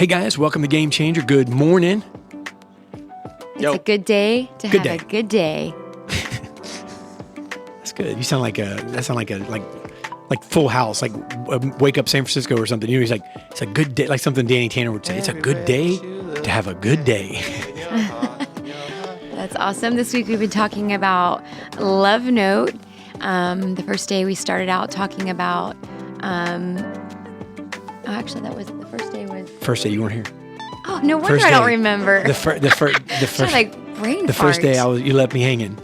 Hey guys, welcome to Game Changer. Good morning. It's a good day to have a good day. That's good. You sound like like Full House, like Wake Up San Francisco or something. You know, he's like, it's a good day, like something Danny Tanner would say. It's a good day to have a good day. That's awesome. This week we've been talking about Love Note. The first day we started out talking about, actually that was the first day was. First day you weren't here. Oh, no wonder I don't remember. The first like brain the first day you left me hanging.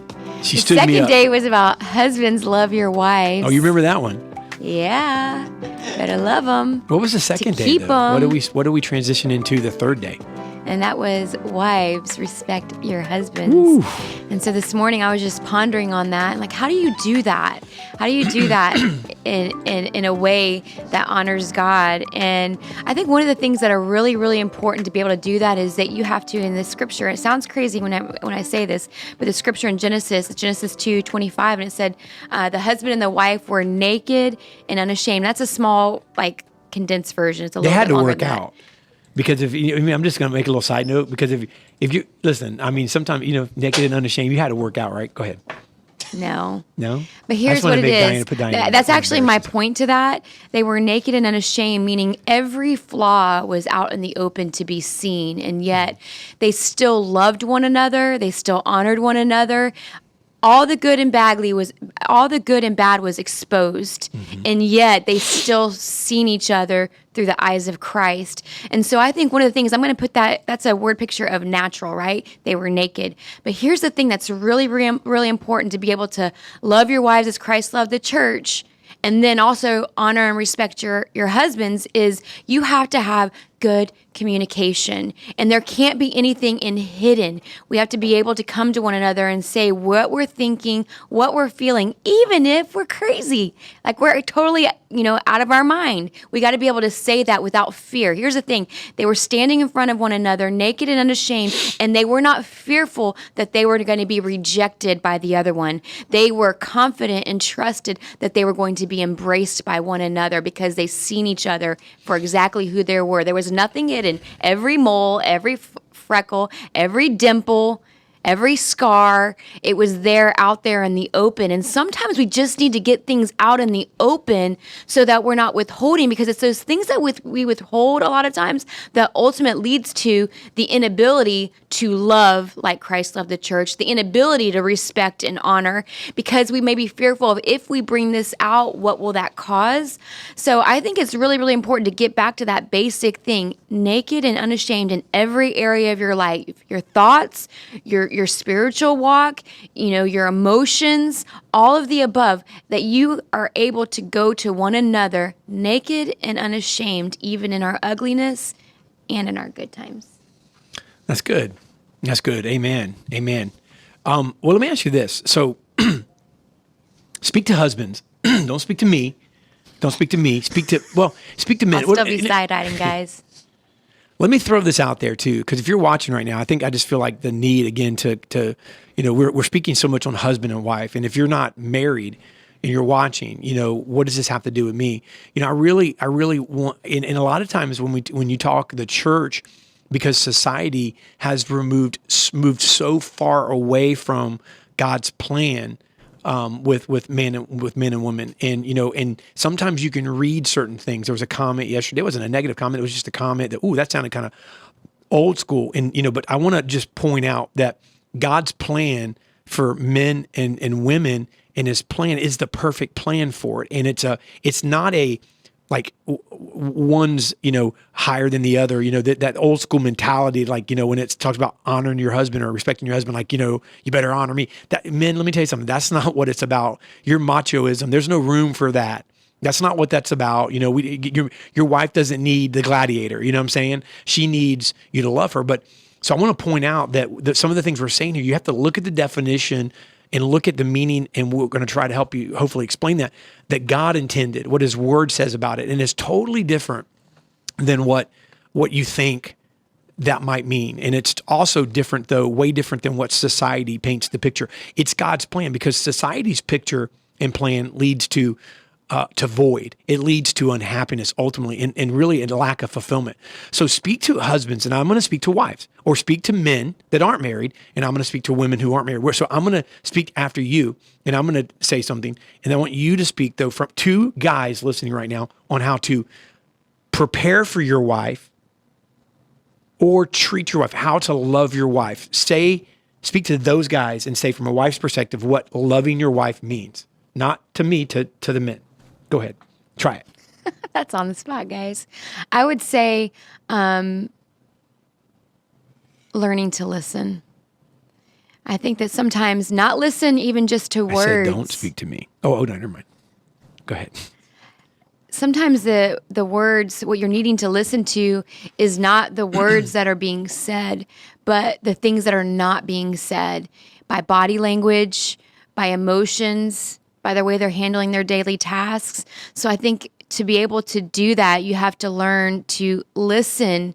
She stood me up. The second day was about husbands love your wives. Oh, you remember that one? Yeah, better love them. What was the second day? Keep them. What do we transition into the third day? And that was wives, respect your husbands. Ooh. And so this morning I was just pondering on that. And like, how do you do that? How do you do that in a way that honors God? And I think one of the things that are really, really important to be able to do that is that you have to, in the scripture, it sounds crazy when I say this, but the scripture in Genesis 2:25, and it said, the husband and the wife were naked and unashamed. That's a small, like, condensed version. It's a little bit longer than that. They had to work out. Because I'm just going to make a little side note, because if you listen, I mean, sometimes, naked and unashamed, you had to work out, right? Go ahead. No. But here's what it is. That's actually my point to that. They were naked and unashamed, meaning every flaw was out in the open to be seen. And yet they still loved one another. They still honored one another. All the good and bad was exposed, and yet they still seen each other through the eyes of Christ. And so I think one of the things, I'm going to put that's a word picture of natural, right? They were naked. But here's the thing that's really, really important to be able to love your wives as Christ loved the church, and then also honor and respect your husbands, is you have to have good communication. And there can't be anything hidden. We have to be able to come to one another and say what we're thinking, what we're feeling, even if we're crazy, like we're totally, out of our mind. We got to be able to say that without fear. Here's the thing. They were standing in front of one another, naked and unashamed, and they were not fearful that they were going to be rejected by the other one. They were confident and trusted that they were going to be embraced by one another because they seen each other for exactly who they were. There was nothing hidden. Every mole, every freckle, every dimple, every scar, it was there, out there in the open. And sometimes we just need to get things out in the open so that we're not withholding, because it's those things that we withhold a lot of times that ultimately leads to the inability to love like Christ loved the church, the inability to respect and honor, because we may be fearful of, if we bring this out, what will that cause? So I think it's really, really important to get back to that basic thing, naked and unashamed in every area of your life, your thoughts, your spiritual walk, your emotions, all of the above, that you are able to go to one another naked and unashamed, even in our ugliness and in our good times. That's good. That's good. Amen. Well, let me ask you this. So speak to husbands. Don't speak to me. Speak to men. I'll still be side-eyeing, guys. Let me throw this out there too, because if you're watching right now, I think I just feel like the need again to we're speaking so much on husband and wife, and if you're not married and you're watching, what does this have to do with me? I really want, and a lot of times when you talk the church, because society has moved so far away from God's plan. With men and women, and sometimes you can read certain things. There was a comment yesterday. It wasn't a negative comment. It was just a comment that sounded kind of old school. And but I want to just point out that God's plan for men and women, and His plan is the perfect plan for it. And it's not a like one's higher than the other, that old school mentality, like when it talks about honoring your husband or respecting your husband, like you better honor me. That, men, let me tell you something, that's not what it's about. Your machoism, there's no room for that. That's not what that's about. Your wife doesn't need the gladiator, you know what I'm saying? She needs you to love her. But so I want to point out that some of the things we're saying here, you have to look at the definition and look at the meaning, and we're going to try to help you hopefully explain that God intended, what His Word says about it. And it's totally different than what you think that might mean. And it's also different, though, way different than what society paints the picture. It's God's plan, because society's picture and plan leads to to void. It leads to unhappiness ultimately, and really a lack of fulfillment. So speak to husbands, and I'm going to speak to wives, or speak to men that aren't married, and I'm going to speak to women who aren't married. So I'm going to speak after you, and I'm going to say something, and I want you to speak, though, from two guys listening right now on how to prepare for your wife or treat your wife, how to love your wife. Speak to those guys and say from a wife's perspective what loving your wife means. Not to me, to the men. Go ahead. Try it. That's on the spot, guys. I would say learning to listen. I think that sometimes not listen even just to words. I said don't speak to me. Oh, no, never mind. Go ahead. Sometimes the words, what you're needing to listen to is not the words that are being said, but the things that are not being said by body language, by emotions, by the way they're handling their daily tasks. So I think to be able to do that, you have to learn to listen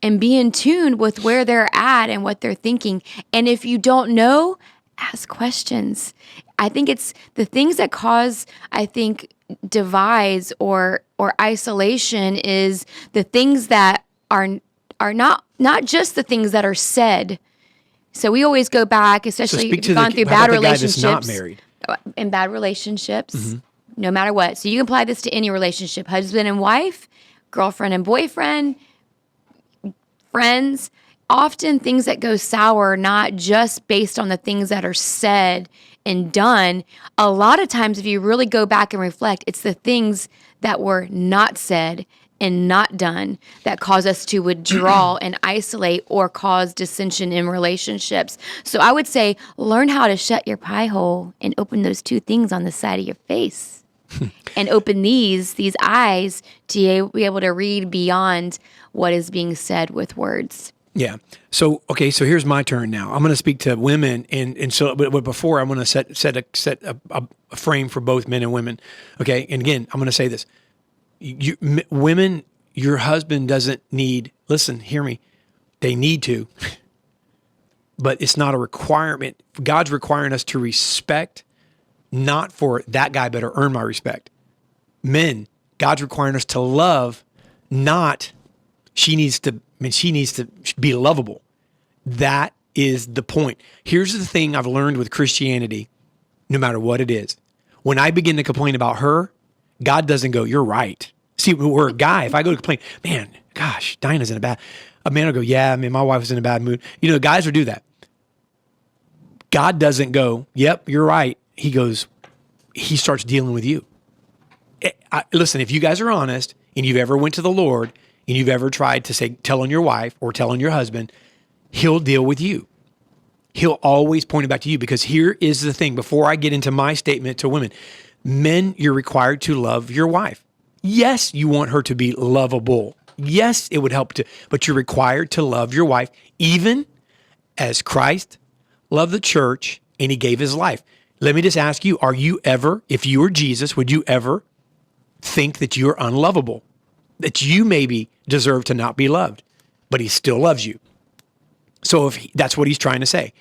and be in tune with where they're at and what they're thinking. And if you don't know, ask questions. I think it's the things that cause, divides or isolation is the things that are not just the things that are said. So we always go back, especially if you've gone through bad relationships. Guy that's not married. In bad relationships, no matter what. So you can apply this to any relationship, husband and wife, girlfriend and boyfriend, friends. Often things that go sour, not just based on the things that are said and done. A lot of times, if you really go back and reflect, it's the things that were not said and not done that cause us to withdraw and isolate or cause dissension in relationships. So I would say learn how to shut your pie hole and open those two things on the side of your face and open these eyes to be able to read beyond what is being said with words. Yeah. So, okay. So here's my turn now. I'm going to speak to women. And so, but before I'm going to set a frame for both men and women. Okay. And again, I'm going to say this. Women, your husband doesn't need, listen, hear me. They need to, but it's not a requirement. God's requiring us to respect, not for that guy better earn my respect. Men, God's requiring us to love, not she needs to be lovable. That is the point. Here's the thing I've learned with Christianity, no matter what it is. When I begin to complain about her, God doesn't go, you're right. See, we're a guy. If I go to complain, man, gosh, Dinah's in a man will go, yeah, my wife was in a bad mood. Guys will do that. God doesn't go, yep, you're right. He starts dealing with you. Listen, if you guys are honest and you've ever went to the Lord and you've ever tried to say, tell on your wife or tell on your husband, he'll deal with you. He'll always point it back to you, because here is the thing. Before I get into my statement to women, men, you're required to love your wife. Yes, you want her to be lovable. Yes, it would help but you're required to love your wife, even as Christ loved the church and he gave his life. Let me just ask you, if you were Jesus, would you ever think that you're unlovable? That you maybe deserve to not be loved, but he still loves you. So that's what he's trying to say.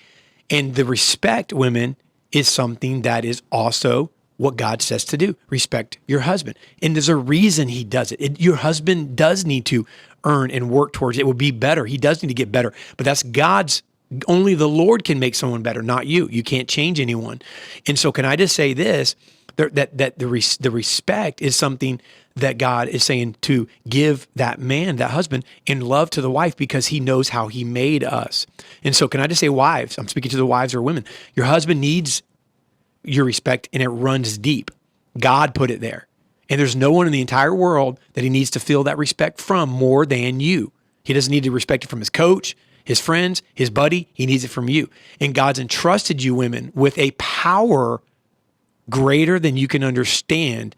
And the respect, women, is something that is also what God says to do. Respect your husband. And there's a reason he does it. Your husband does need to earn and work towards it. It will be better. He does need to get better. But that's only the Lord can make someone better, not you. You can't change anyone. And so can I just say this, that the respect is something that God is saying to give that man, that husband, in love to the wife, because he knows how he made us. And so can I just say, wives, I'm speaking to the wives or women, your husband needs your respect, and it runs deep. God put it there. And there's no one in the entire world that he needs to feel that respect from more than you. He doesn't need to respect it from his coach, his friends, his buddy. He needs it from you. And God's entrusted you, women, with a power greater than you can understand.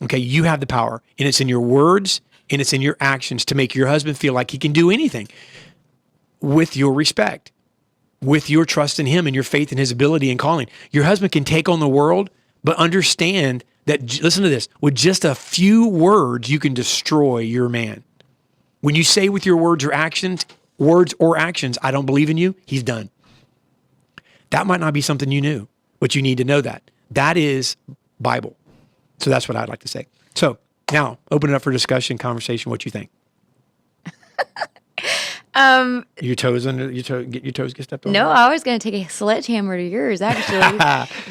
Okay, you have the power, and it's in your words and it's in your actions to make your husband feel like he can do anything with your respect, with your trust in him and your faith in his ability and calling. Your husband can take on the world, but understand that, listen to this, with just a few words, you can destroy your man. When you say with your words or actions, I don't believe in you, he's done. That might not be something you knew, but you need to know that. That is Bible. So that's what I'd like to say. So now open it up for discussion, conversation. What you think? Your toes get your toes get stepped on? No, I was going to take a sledgehammer to yours, actually.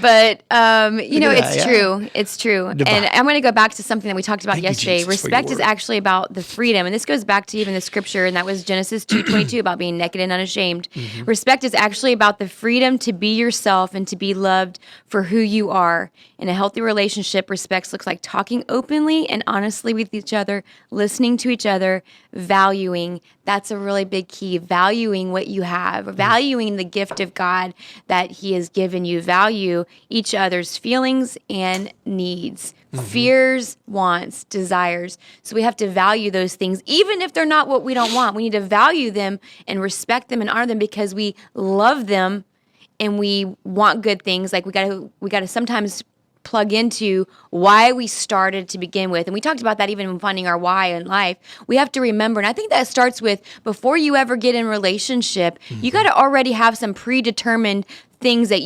But, it's true. It's true. And I'm going to go back to something that we talked about yesterday. Respect is actually about the freedom. And this goes back to even the scripture, and that was Genesis 2:22 about being naked and unashamed. Mm-hmm. Respect is actually about the freedom to be yourself and to be loved for who you are. In a healthy relationship, respect looks like talking openly and honestly with each other, listening to each other, valuing. That's a really big key. Valuing what you have, valuing the gift of God that He has given you. Value each other's feelings and needs, fears, wants, desires. So we have to value those things, even if they're not what we don't want. We need to value them and respect them and honor them because we love them and we want good things. Like we got to sometimes plug into why we started to begin with. And we talked about that even in finding our why in life. We have to remember, and I think that starts with before you ever get in relationship, you got to already have some predetermined things that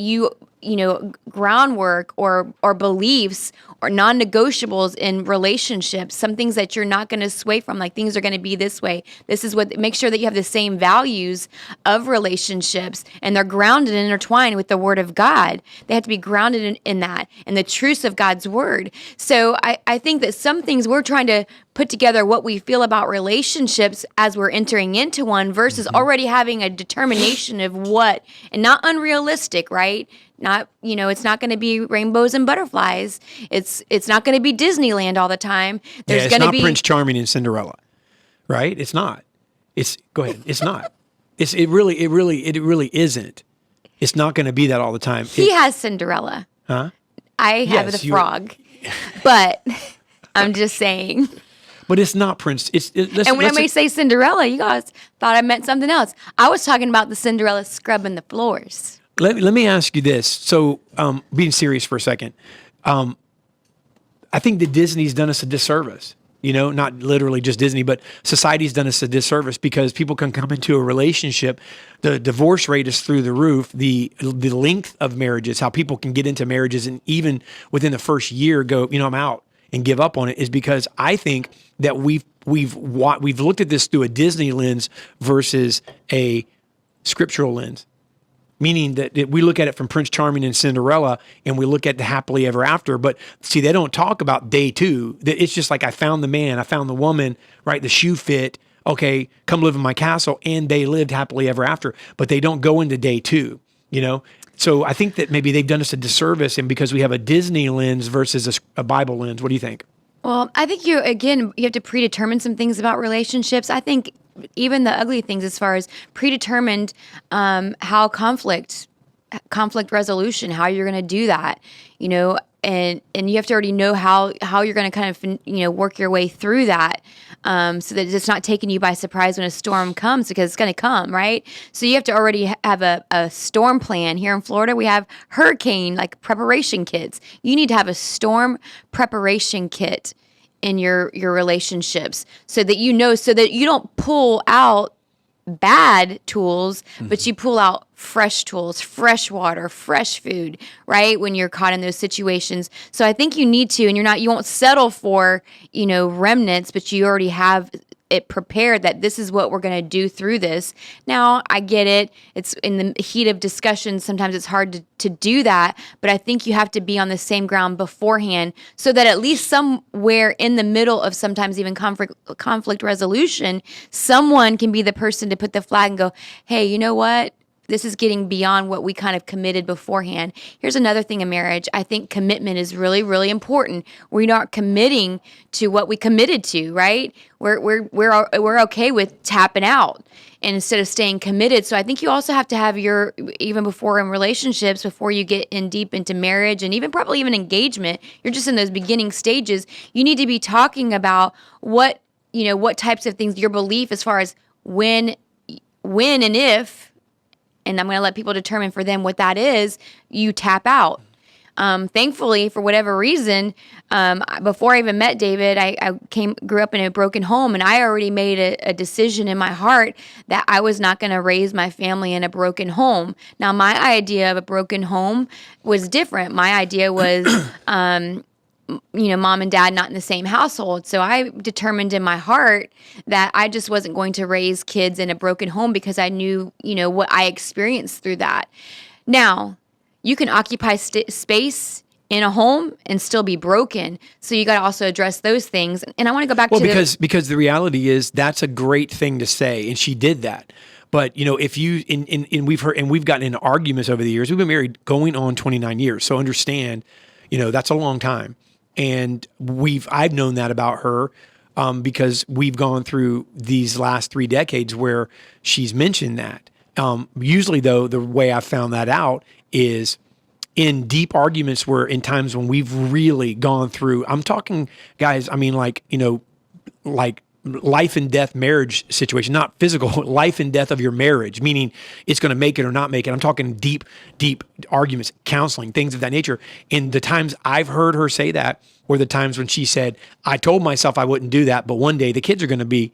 groundwork or beliefs or non-negotiables in relationships, some things that you're not going to sway from, like things are going to be this way. This is what, make sure that you have the same values of relationships and they're grounded and intertwined with the Word of God. They have to be grounded in that and the truths of God's Word. So I think that some things we're trying to put together what we feel about relationships as we're entering into one versus already having a determination of what, and not unrealistic, right? Not, it's not going to be rainbows and butterflies. It's not going to be Disneyland all the time. There's going to be Prince Charming and Cinderella, right? It's not. Go ahead. It's not. It really isn't. It's not going to be that all the time. He has Cinderella. Huh? I have the frog, but I'm just saying. But it's not Prince. And when I say Cinderella, you guys thought I meant something else. I was talking about the Cinderella scrubbing the floors. Let me ask you this. So, being serious for a second, I think that Disney's done us a disservice. Not literally just Disney, but society's done us a disservice because people can come into a relationship. The divorce rate is through the roof. The length of marriages, how people can get into marriages, and even within the first year go, I'm out and give up on it, is because I think that we've looked at this through a Disney lens versus a scriptural lens. Meaning that we look at it from Prince Charming and Cinderella, and we look at the happily ever after. But see, they don't talk about day two. It's just like I found the man, I found the woman, right? The shoe fit. Okay, come live in my castle, and they lived happily ever after. But they don't go into day two. So I think that maybe they've done us a disservice, and because we have a Disney lens versus a Bible lens. What do you think? Well, I think you have to predetermine some things about relationships. I think even the ugly things as far as predetermined how conflict resolution, how you're going to do that, and you have to already know how you're going to kind of, work your way through that so that it's not taking you by surprise when a storm comes, because it's going to come, right? So you have to already have a storm plan. Here in Florida, we have hurricane, preparation kits. You need to have a storm preparation kit in your relationships so that so that you don't pull out bad tools, but you pull out fresh tools, fresh water, fresh food, right? When you're caught in those situations. So I think you need to, and you won't settle for, remnants, but you already have it prepared that this is what we're going to do through this. Now, I get it. It's in the heat of discussion. Sometimes it's hard to do that, but I think you have to be on the same ground beforehand so that at least somewhere in the middle of sometimes even conflict resolution, someone can be the person to put the flag and go, hey, you know what? This is getting beyond what we kind of committed beforehand. Here's another thing in marriage. I think commitment is really, really important. We're not committing to what we committed to, right? We're okay with tapping out and instead of staying committed. So I think you also have to have even before in relationships, before you get in deep into marriage and probably even engagement, you're just in those beginning stages. You need to be talking about what types of things, your belief as far as when and if, and I'm going to let people determine for them what that is, you tap out. Thankfully, for whatever reason, before I even met David, I grew up in a broken home, and I already made a decision in my heart that I was not going to raise my family in a broken home. Now, my idea of a broken home was different. My idea was mom and dad not in the same household. So I determined in my heart that I just wasn't going to raise kids in a broken home because I knew, what I experienced through that. Now, you can occupy space in a home and still be broken. So you got to also address those things. And I want to go back to because the reality is that's a great thing to say, and she did that. But if you and we've gotten into arguments over the years. We've been married going on 29 years. So understand, that's a long time. And I've known that about her because we've gone through these last 3 decades where she's mentioned that. Usually, though, the way I've found that out is in deep arguments where in times when we've really gone through, I'm talking, guys, I mean, like life and death marriage situation, not physical, life and death of your marriage, meaning it's going to make it or not make it. I'm talking deep arguments, counseling, things of that nature. And the times I've heard her say that were the times when she said, I told myself I wouldn't do that, but one day the kids are going to be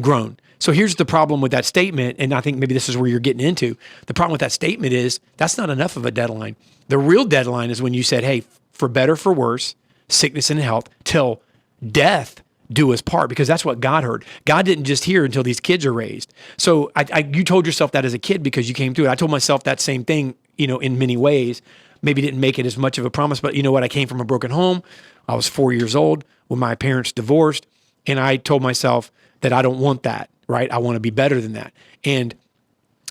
grown. So here's the problem with that statement, and I think maybe this is where you're getting into. The problem with that statement is that's not enough of a deadline. The real deadline is when you said, hey, for better, for worse, sickness and health, till death do us part, because that's what God heard. God didn't just hear until these kids are raised. So you told yourself that as a kid because you came through it. I told myself that same thing, in many ways. Maybe didn't make it as much of a promise, but you know what? I came from a broken home. I was 4 years old when my parents divorced, and I told myself that I don't want that, right? I want to be better than that. And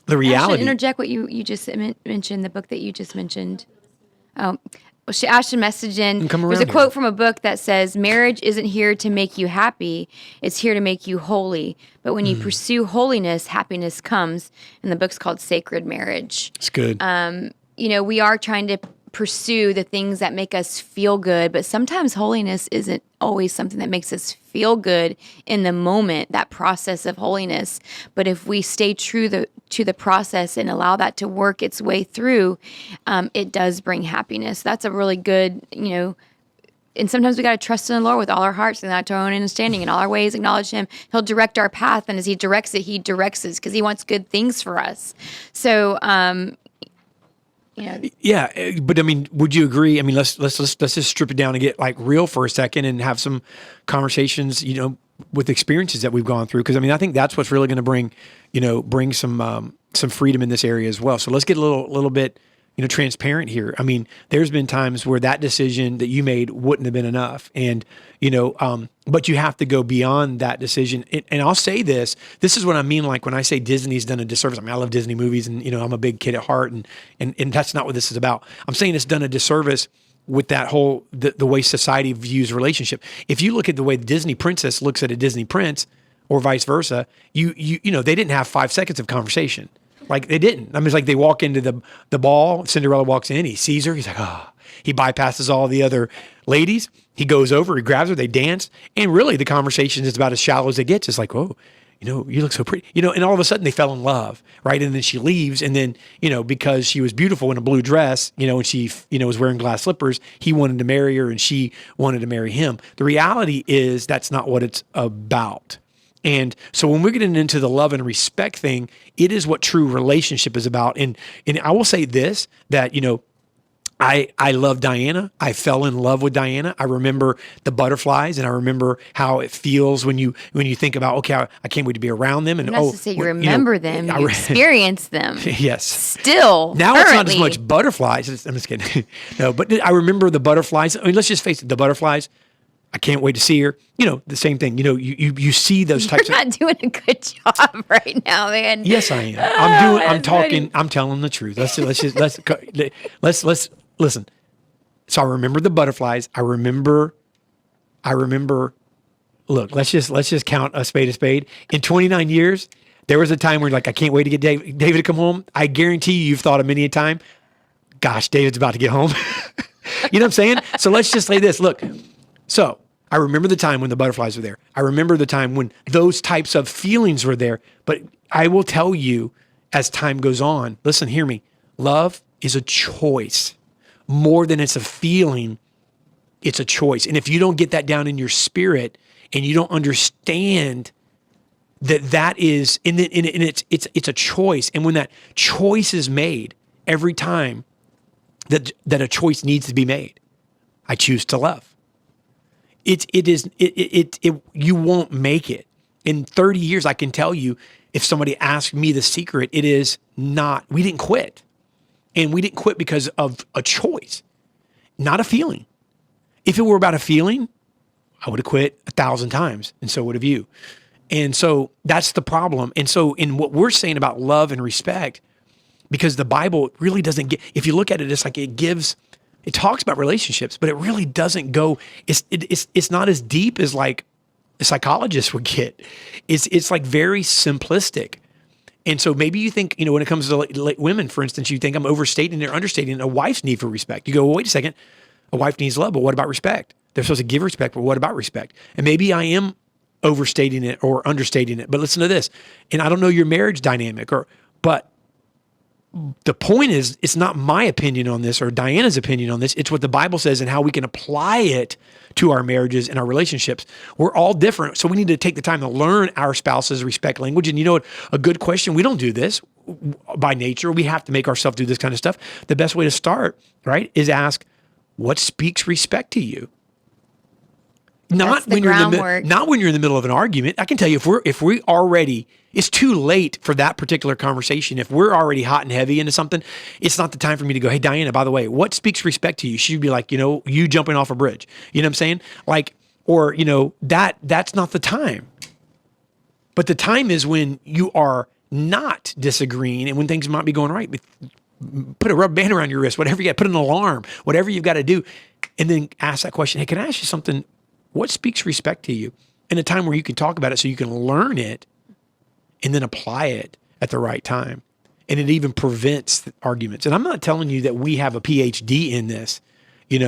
the reality... I should interject what you just mentioned, the book that you just mentioned. Oh, Ashton messaged in. There's a quote from a book that says, marriage isn't here to make you happy. It's here to make you holy. But when you pursue holiness, happiness comes. And the book's called Sacred Marriage. It's good. We are trying to pursue the things that make us feel good, but sometimes holiness isn't always something that makes us feel good in the moment, that process of holiness. But if we stay true to the process and allow that to work its way through, it does bring happiness. That's a really good, and sometimes we got to trust in the Lord with all our hearts and not to our own understanding. In all our ways, acknowledge Him. He'll direct our path, and as He directs it because He wants good things for us. So, Yeah, but I mean, would you agree? I mean, let's just strip it down and get like real for a second and have some conversations, with experiences that we've gone through. Because I mean, I think that's what's really going to bring some freedom in this area as well. So let's get a little bit, transparent here. I mean, there's been times where that decision that you made wouldn't have been enough, and but you have to go beyond that decision. And I'll say this is what I mean. Like when I say Disney's done a disservice, I mean, I love Disney movies and, I'm a big kid at heart and that's not what this is about. I'm saying it's done a disservice with that whole, the way society views relationship. If you look at the way the Disney princess looks at a Disney prince or vice versa, they didn't have 5 seconds of conversation. Like they didn't. I mean, it's like they walk into the ball, Cinderella walks in, he sees her, he's like, he bypasses all the other ladies. He goes over, he grabs her, they dance. And really the conversation is about as shallow as it gets. It's like, whoa, you look so pretty, and all of a sudden they fell in love, right? And then she leaves. And then, because she was beautiful in a blue dress, and she, was wearing glass slippers, he wanted to marry her and she wanted to marry him. The reality is that's not what it's about. And so when we're getting into the love and respect thing, it is what true relationship is about. And I will say this, that, I love Diana. I fell in love with Diana. I remember the butterflies, and I remember how it feels when you think about, okay, I can't wait to be around them. And that's to say you remember them, you experience them. Yes. Still, now currently. It's not as much butterflies. I'm just kidding. No, but I remember the butterflies. I mean, let's just face it, the butterflies. I can't wait to see her. The same thing. You see those types. You're not doing a good job right now, man. Yes, I am. I'm talking. I'm telling the truth. Let's listen. So I remember the butterflies. I remember. Look, let's just count a spade. In 29 years, there was a time where like I can't wait to get David to come home. I guarantee you've thought of many a time. Gosh, David's about to get home. You know what I'm saying? So let's just say this. Look. So I remember the time when the butterflies were there. I remember the time when those types of feelings were there. But I will tell you, as time goes on, listen, hear me. Love is a choice. More than it's a feeling, it's a choice. And if you don't get that down in your spirit and you don't understand that is, and it's a choice. And when that choice is made, every time that a choice needs to be made, I choose to love. You won't make it. In 30 years, I can tell you, if somebody asked me the secret, it is not, we didn't quit. And we didn't quit because of a choice, not a feeling. If it were about a feeling, I would have quit 1,000 times, and so would have you. And so that's the problem. And so in what we're saying about love and respect, because the Bible really doesn't get, if you look at it, it's like it talks about relationships, but it really doesn't go, it's not as deep as like a psychologist would get. It's like very simplistic. And so maybe you think, when it comes to women, for instance, you think I'm overstating or understating a wife's need for respect. You go, well, wait a second, a wife needs love, but what about respect? They're supposed to give respect, but what about respect? And maybe I am overstating it or understating it, but listen to this. And I don't know your marriage dynamic, but the point is, it's not my opinion on this or Diana's opinion on this. It's what the Bible says and how we can apply it to our marriages and our relationships. We're all different. So we need to take the time to learn our spouse's respect language. And you know what? A good question, we don't do this by nature. We have to make ourselves do this kind of stuff. The best way to start, right, is ask, what speaks respect to you? Not when you're in the middle of an argument. I can tell you, if we already, it's too late for that particular conversation. If we're already hot and heavy into something, it's not the time for me to go, hey, Diana, by the way, what speaks respect to you? She'd be like, you jumping off a bridge. You know what I'm saying? Like, or, that's not the time. But the time is when you are not disagreeing and when things might be going right. Put a rubber band around your wrist, whatever you got, put an alarm, whatever you've got to do. And then ask that question, hey, can I ask you something? What speaks respect to you? In a time where you can talk about it so you can learn it and then apply it at the right time. And it even prevents arguments. And I'm not telling you that we have a PhD in this, at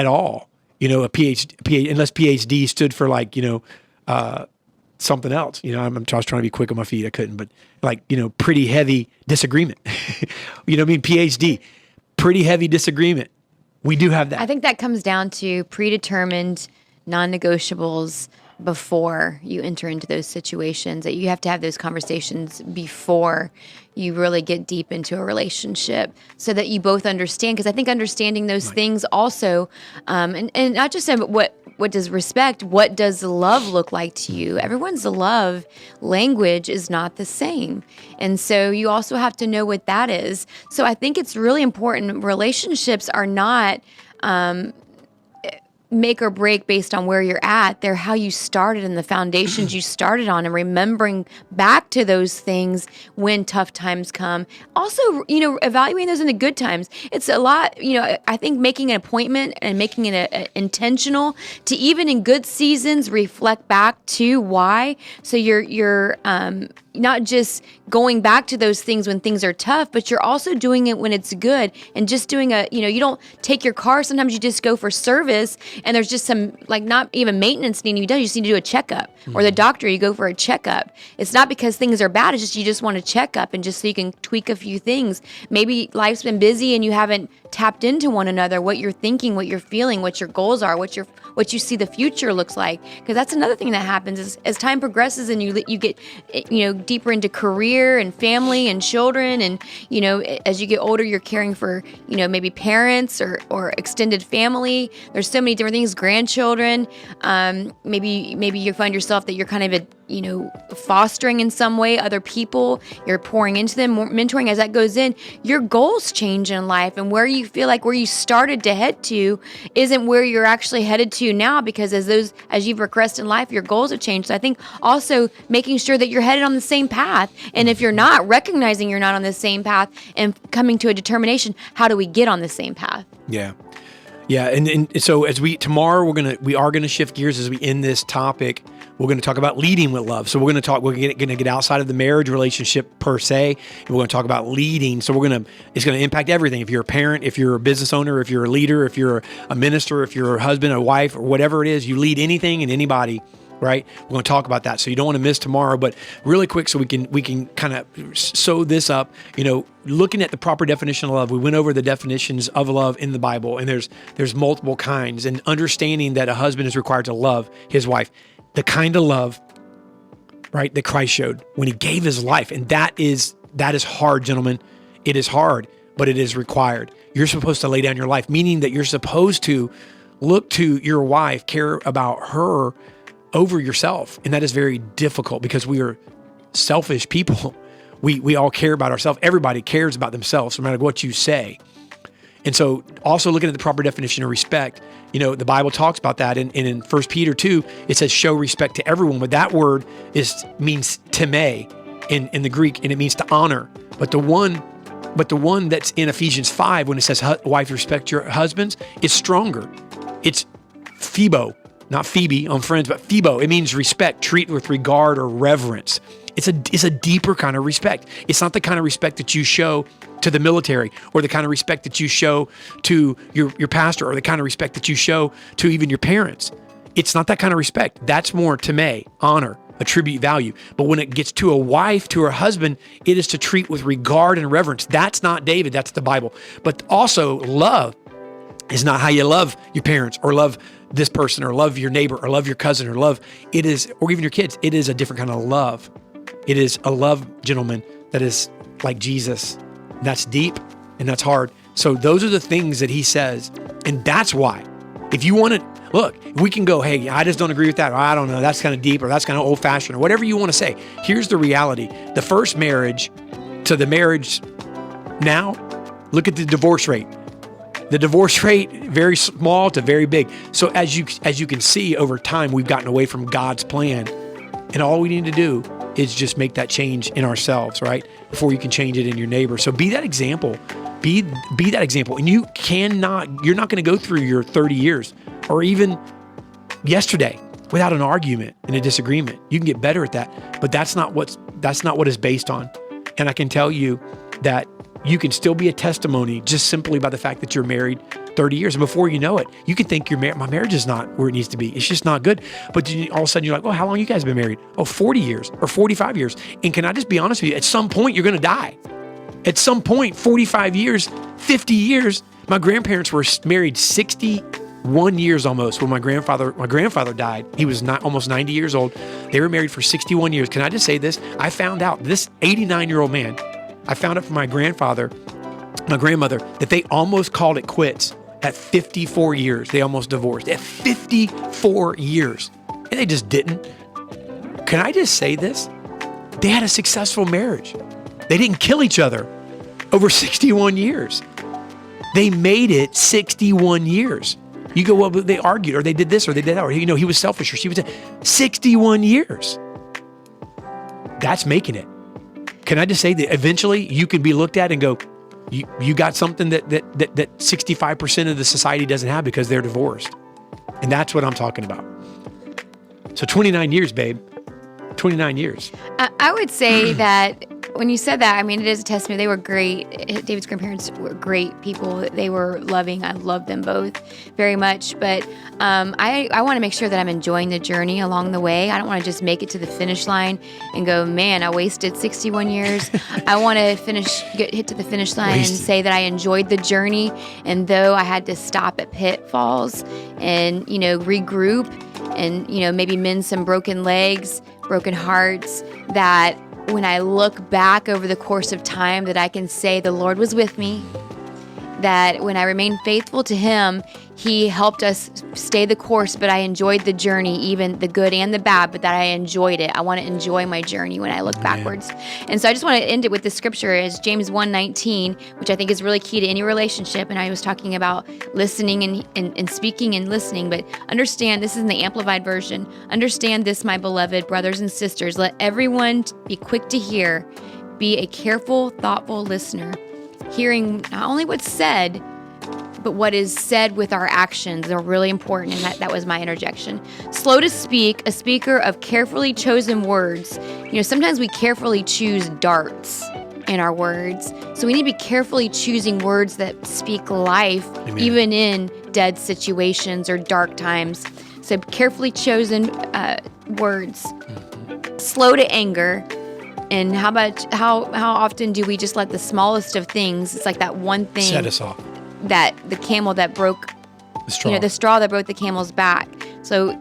all. A PhD, unless PhD stood for like, something else. I was trying to be quick on my feet. I couldn't, but like, pretty heavy disagreement. PhD, pretty heavy disagreement. We do have that. I think that comes down to predetermined non-negotiables before you enter into those situations, that you have to have those conversations before you really get deep into a relationship so that you both understand. Because I think understanding those things also, and not just what does respect, what does love look like to you? Everyone's love language is not the same. And so you also have to know what that is. So I think it's really important. Relationships are not make or break based on where you're at. They're how you started and the foundations you started on, and remembering back to those things when tough times come. Also, evaluating those in the good times. It's a lot, I think making an appointment and making it intentional to, even in good seasons, reflect back to why. So you're not just going back to those things when things are tough, but you're also doing it when it's good. And just doing you don't take your car. Sometimes you just go for service and there's just some, like, not even maintenance needing to be done. You just need to do a checkup. Or the doctor, you go for a checkup. It's not because things are bad. It's just you just want to check up and just so you can tweak a few things. Maybe life's been busy and you haven't tapped into one another, what you're thinking, what you're feeling, what your goals are, what you see the future looks like. Because that's another thing that happens is as time progresses and you get deeper into career and family and children, and as you get older, you're caring for maybe parents or extended family. There's so many different things, grandchildren. Maybe you find yourself that you're kind of fostering in some way other people. You're pouring into them, mentoring. As that goes in, your goals change in life, and where you feel like where you started to head to isn't where you're actually headed to now, because as you've progressed in life, your goals have changed. So I think also making sure that you're headed on the same path, and if you're not, recognizing you're not on the same path and coming to a determination, how do we get on the same path? Yeah, and so tomorrow we are gonna shift gears as we end this topic. We're going to talk about leading with love. So we're going to get outside of the marriage relationship per se, and we're going to talk about leading. So it's going to impact everything. If you're a parent, if you're a business owner, if you're a leader, if you're a minister, if you're a husband, a wife, or whatever it is, you lead anything and anybody, right? We're going to talk about that. So you don't want to miss tomorrow, but really quick, so we can kind of sew this up, looking at the proper definition of love. We went over the definitions of love in the Bible, and there's multiple kinds, and understanding that a husband is required to love his wife. The kind of love, right, that Christ showed when he gave his life. And that is hard, gentlemen. It is hard. but it is required. You're supposed to lay down your life, meaning that you're supposed to look to your wife, care about her over yourself. And that is very difficult because we are selfish people. We all care about ourselves. Everybody cares about themselves, no matter what you say. And so also looking at the proper definition of respect, the Bible talks about that. And in 1 Peter 2, it says show respect to everyone. But that word means time in the Greek, and it means to honor. But the one that's in Ephesians 5, when it says wife respect your husbands, is stronger. It's phebo, not Phoebe on Friends, but phebo. It means respect, treat with regard or reverence. It's a deeper kind of respect. It's not the kind of respect that you show to the military, or the kind of respect that you show to your pastor, or the kind of respect that you show to even your parents. It's not that kind of respect. That's more time, honor, attribute value. But when it gets to a wife, to her husband, it is to treat with regard and reverence. That's not David, that's the Bible. But also love is not how you love your parents, or love this person, or love your neighbor, or love your cousin, or even your kids. It is a different kind of love. It is a love, gentlemen, that is like Jesus. That's deep and that's hard. So those are the things that he says. And that's why, if you want to, look, we can go, hey, I just don't agree with that. Or I don't know, that's kind of deep, or that's kind of old fashioned, or whatever you want to say. Here's the reality. The first marriage to the marriage now, look at the divorce rate. The divorce rate, very small to very big. So as you can see, over time, we've gotten away from God's plan. And all we need to do is just make that change in ourselves, right? Before you can change it in your neighbor. So be that example. Be that example. And you're not going to go through your 30 years or even yesterday without an argument and a disagreement. You can get better at that, but that's not what it's based on. And I can tell you that you can still be a testimony just simply by the fact that you're married 30 years. And before you know it, you can think my marriage is not where it needs to be. It's just not good. But all of a sudden you're like, well, how long you guys been married? Oh, 40 years or 45 years. And can I just be honest with you? At some point, you're going to die. At some point, 45 years, 50 years. My grandparents were married 61 years almost when my grandfather died. He was almost 90 years old. They were married for 61 years. Can I just say this? I found out, this 89-year-old man, I found out from my grandmother, that they almost called it quits at 54 years. They almost divorced at 54 years. And they just didn't. Can I just say this? They had a successful marriage. They didn't kill each other over 61 years. They made it 61 years. You go, well, but they argued, or they did this, or they did that, or he was selfish, or she was 61 years. That's making it. Can I just say that eventually you can be looked at and go, you got something that 65% of the society doesn't have because they're divorced. And that's what I'm talking about. So 29 years, babe. 29 years. I would say that when you said that, it is a testimony. They were great. David's grandparents were great people. They were loving. I love them both very much. But I want to make sure that I'm enjoying the journey along the way. I don't want to just make it to the finish line and go, man, I wasted 61 years. I want to hit to the finish line and say that I enjoyed the journey. And though I had to stop at pitfalls and, regroup and, maybe mend some broken legs, broken hearts, that when I look back over the course of time, that I can say the Lord was with me, that when I remained faithful to him, he helped us stay the course, but I enjoyed the journey, even the good and the bad, but that I enjoyed it. I want to enjoy my journey when I look backwards. And so I just want to end it with the scripture is James 1:19, which I think is really key to any relationship. And I was talking about listening and speaking and listening, but understand, this is in the Amplified version. Understand this, my beloved brothers and sisters. Let everyone be quick to hear, be a careful, thoughtful listener, hearing not only what's said, but what is said with our actions are really important, and that was my interjection. Slow to speak, a speaker of carefully chosen words. Sometimes we carefully choose darts in our words, so we need to be carefully choosing words that speak life, Amen. Even in dead situations or dark times. So carefully chosen words. Slow to anger. And how often do we just let the smallest of things, it's like that one thing, set us off. That the camel that broke the straw that broke the camel's back. So,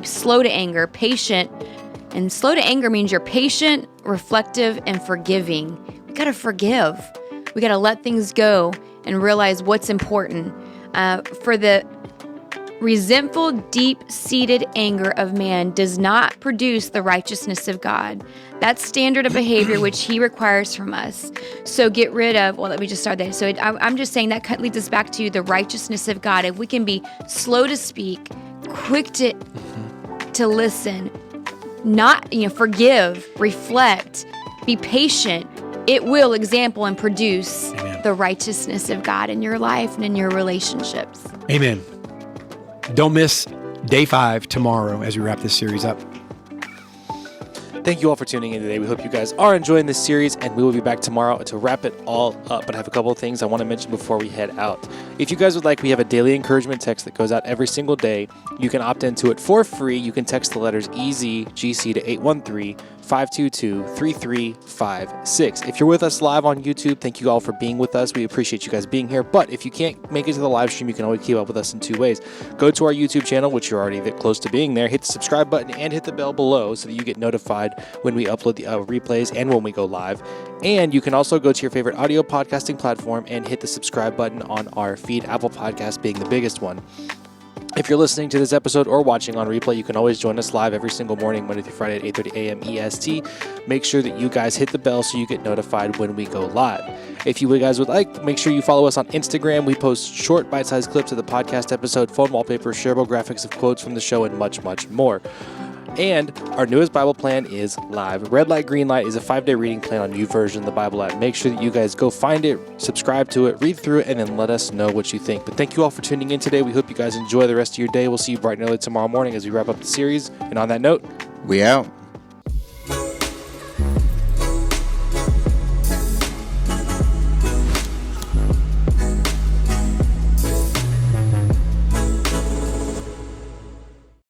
slow to anger, patient. And slow to anger means you're patient, reflective, and forgiving. We got to forgive. We got to let things go and realize what's important. For the resentful, deep-seated anger of man does not produce the righteousness of God. That standard of behavior which he requires from us. So get rid of, well, let me just start there. So I'm just saying that leads us back to the righteousness of God. If we can be slow to speak, quick to listen, not, forgive, reflect, be patient, it will example and produce the righteousness of God in your life and in your relationships. Amen. Don't miss day 5 tomorrow as we wrap this series up. Thank you all for tuning in today. We hope you guys are enjoying this series, and we will be back tomorrow to wrap it all up. But I have a couple of things I want to mention before we head out. If you guys would like, we have a daily encouragement text that goes out every single day. You can opt into it for free. You can text the letters EZGC to 813-522-3356. If you're with us live on YouTube, thank you all for being with us. We appreciate you guys being here. But if you can't make it to the live stream, you can always keep up with us in 2 ways. Go to our YouTube channel, which you're already that close to being there. Hit the subscribe button and hit the bell below so that you get notified when we upload the replays and when we go live. And you can also go to your favorite audio podcasting platform and hit the subscribe button on our feed, Apple Podcasts being the biggest one. If you're listening to this episode or watching on replay, you can always join us live every single morning, Monday through Friday at 8:30 a.m. EST. Make sure that you guys hit the bell so you get notified when we go live. If you guys would like, make sure you follow us on Instagram. We post short, bite-sized clips of the podcast episode, phone wallpaper, shareable graphics of quotes from the show, and much, much more. And our newest Bible plan is live. Red Light, Green Light is a 5-day reading plan on YouVersion of the Bible app. Make sure that you guys go find it, subscribe to it, read through it, and then let us know what you think. But thank you all for tuning in today. We hope you guys enjoy the rest of your day. We'll see you bright and early tomorrow morning as we wrap up the series. And on that note, we out.